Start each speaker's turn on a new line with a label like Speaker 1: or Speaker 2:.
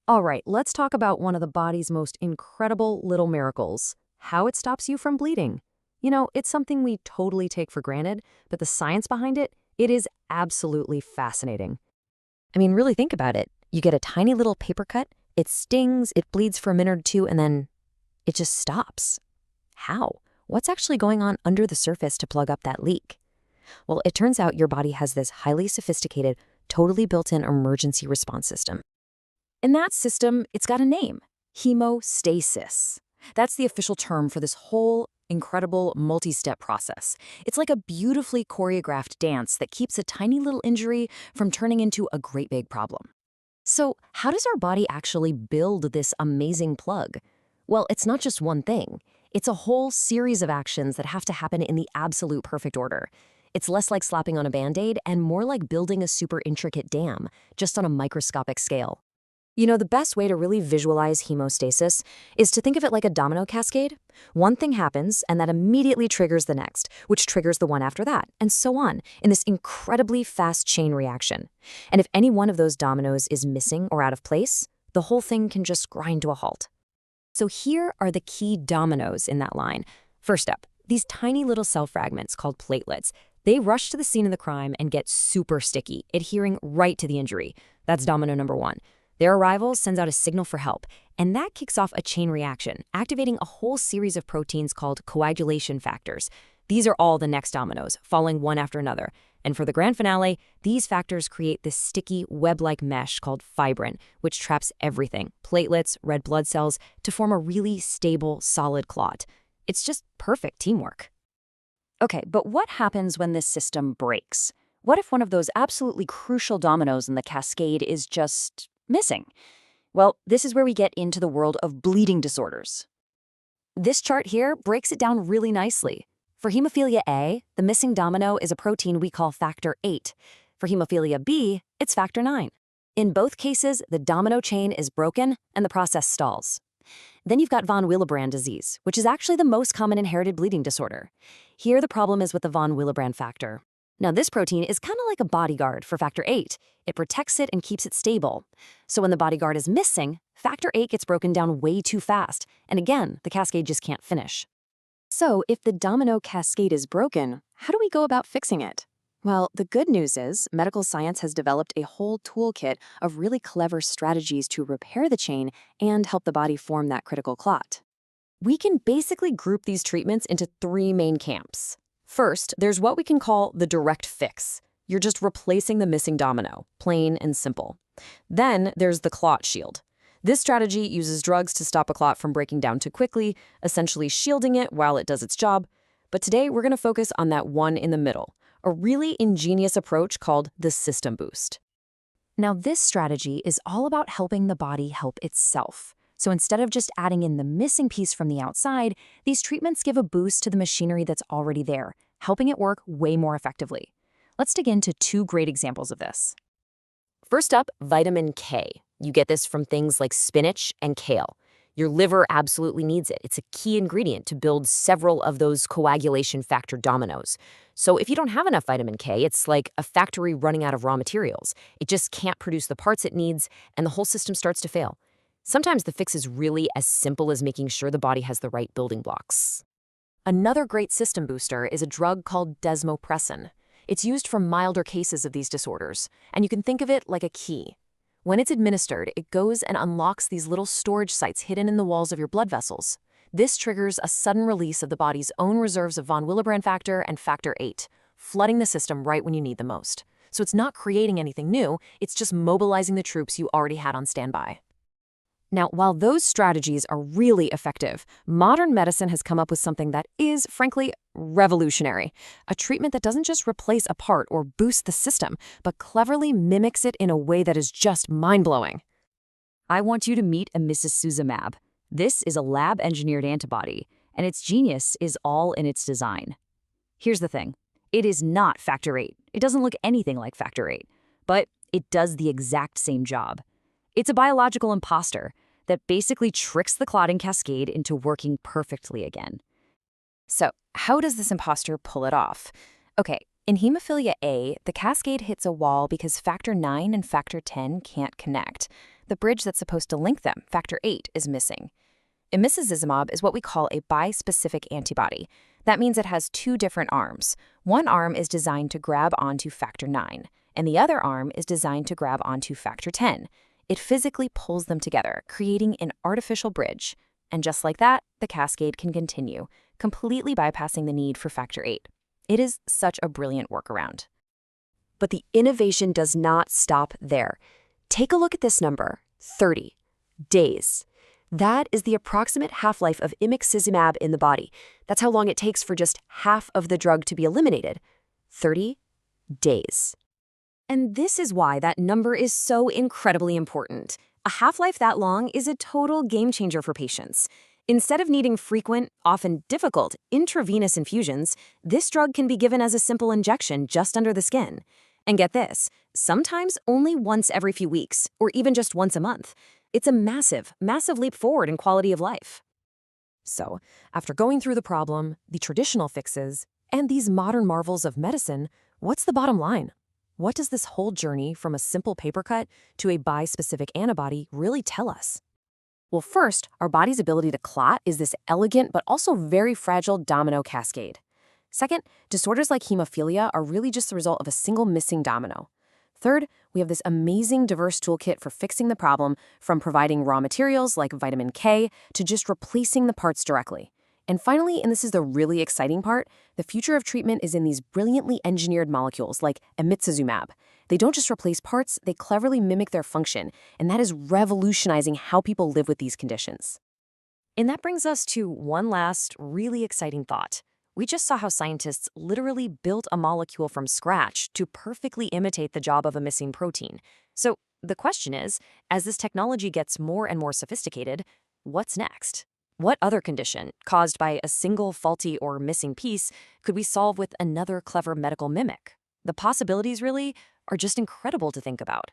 Speaker 1: All right, let's talk about one of the body's most incredible little miracles, how it stops you from bleeding. It's something we totally take for granted, but the science behind it is absolutely fascinating. I mean, really think about it. You get a tiny little paper cut, it stings, it bleeds for a minute or two, and then it just stops. How? What's actually going on under the surface to plug up that leak? Well, it turns out your body has this highly sophisticated, totally built-in emergency response system. And that system, it's got a name, hemostasis. That's the official term for this whole incredible multi-step process. It's like a beautifully choreographed dance that keeps a tiny little injury from turning into a great big problem. So how does our body actually build this amazing plug? Well, it's not just one thing. It's a whole series of actions that have to happen in the absolute perfect order. It's less like slapping on a Band-Aid and more like building a super intricate dam, just on a microscopic scale. The best way to really visualize hemostasis is to think of it like a domino cascade. One thing happens, and that immediately triggers the next, which triggers the one after that, and so on, in this incredibly fast chain reaction. And if any one of those dominoes is missing or out of place, the whole thing can just grind to a halt. So here are the key dominoes in that line. First up, these tiny little cell fragments called platelets. They rush to the scene of the crime and get super sticky, adhering right to the injury. That's domino number one. Their arrival sends out a signal for help, and that kicks off a chain reaction, activating a whole series of proteins called coagulation factors. These are all the next dominoes, falling one after another. And for the grand finale, these factors create this sticky, web-like mesh called fibrin, which traps everything, platelets, red blood cells, to form a really stable, solid clot. It's just perfect teamwork. Okay, but what happens when this system breaks? What if one of those absolutely crucial dominoes in the cascade is just missing? Well, this is where we get into the world of bleeding disorders. This chart here breaks it down really nicely. For hemophilia A, the missing domino is a protein we call factor VIII. For hemophilia B, it's factor IX. In both cases, the domino chain is broken and the process stalls. Then you've got von Willebrand disease, which is actually the most common inherited bleeding disorder. Here, the problem is with the von Willebrand factor. Now, this protein is kind of like a bodyguard for factor VIII. It protects it and keeps it stable. So when the bodyguard is missing, factor VIII gets broken down way too fast, and again, the cascade just can't finish. So if the domino cascade is broken, how do we go about fixing it? Well, the good news is medical science has developed a whole toolkit of really clever strategies to repair the chain and help the body form that critical clot. We can basically group these treatments into three main camps. First, there's what we can call the direct fix. You're just replacing the missing domino, plain and simple. Then there's the clot shield. This strategy uses drugs to stop a clot from breaking down too quickly, essentially shielding it while it does its job. But today we're going to focus on that one in the middle, a really ingenious approach called the system boost. Now, this strategy is all about helping the body help itself. So instead of just adding in the missing piece from the outside, these treatments give a boost to the machinery that's already there, helping it work way more effectively. Let's dig into two great examples of this. First up, vitamin K. You get this from things like spinach and kale. Your liver absolutely needs it. It's a key ingredient to build several of those coagulation factor dominoes. So if you don't have enough vitamin K, it's like a factory running out of raw materials. It just can't produce the parts it needs, and the whole system starts to fail. Sometimes the fix is really as simple as making sure the body has the right building blocks. Another great system booster is a drug called desmopressin. It's used for milder cases of these disorders, and you can think of it like a key. When it's administered, it goes and unlocks these little storage sites hidden in the walls of your blood vessels. This triggers a sudden release of the body's own reserves of von Willebrand factor and factor VIII, flooding the system right when you need the most. So it's not creating anything new, it's just mobilizing the troops you already had on standby. Now, while those strategies are really effective, modern medicine has come up with something that is, frankly, revolutionary. A treatment that doesn't just replace a part or boost the system, but cleverly mimics it in a way that is just mind-blowing. I want you to meet emicizumab. This is a lab-engineered antibody, and its genius is all in its design. Here's the thing. It is not factor VIII. It doesn't look anything like factor VIII, but it does the exact same job. It's a biological imposter that basically tricks the clotting cascade into working perfectly again. So, how does this imposter pull it off? Okay, in hemophilia A, the cascade hits a wall because factor IX and factor X can't connect.
Speaker 2: the bridge that's supposed to link them, factor VIII, is missing. Imicizumab is what we call a bispecific antibody. That means it has two different arms. One arm is designed to grab onto factor IX, and the other arm is designed to grab onto factor X. It physically pulls them together, creating an artificial bridge. And just like that, the cascade can continue, completely bypassing the need for factor VIII. It is such a brilliant workaround.
Speaker 1: But the innovation does not stop there. Take a look at this number, 30 days. That is the approximate half-life of imicizumab in the body. That's how long it takes for just half of the drug to be eliminated. 30 days. And this is why that number is so incredibly important. A half-life that long is a total game-changer for patients. Instead of needing frequent, often difficult, intravenous infusions, this drug can be given as a simple injection just under the skin. And get this, sometimes only once every few weeks, or even just once a month. It's a massive, massive leap forward in quality of life. So, after going through the problem, the traditional fixes, and these modern marvels of medicine, what's the bottom line? What does this whole journey from a simple paper cut to a bispecific antibody really tell us? Well, first, our body's ability to clot is this elegant but also very fragile domino cascade. Second, disorders like hemophilia are really just the result of a single missing domino. Third, we have this amazing diverse toolkit for fixing the problem, from providing raw materials like vitamin K to just replacing the parts directly. And finally, and this is the really exciting part, the future of treatment is in these brilliantly engineered molecules like imicizumab. They don't just replace parts, they cleverly mimic their function, and that is revolutionizing how people live with these conditions. And that brings us to one last really exciting thought. We just saw how scientists literally built a molecule from scratch to perfectly imitate the job of a missing protein. So the question is, as this technology gets more and more sophisticated, what's next? What other condition, caused by a single faulty or missing piece, could we solve with another clever medical mimic? The possibilities really are just incredible to think about.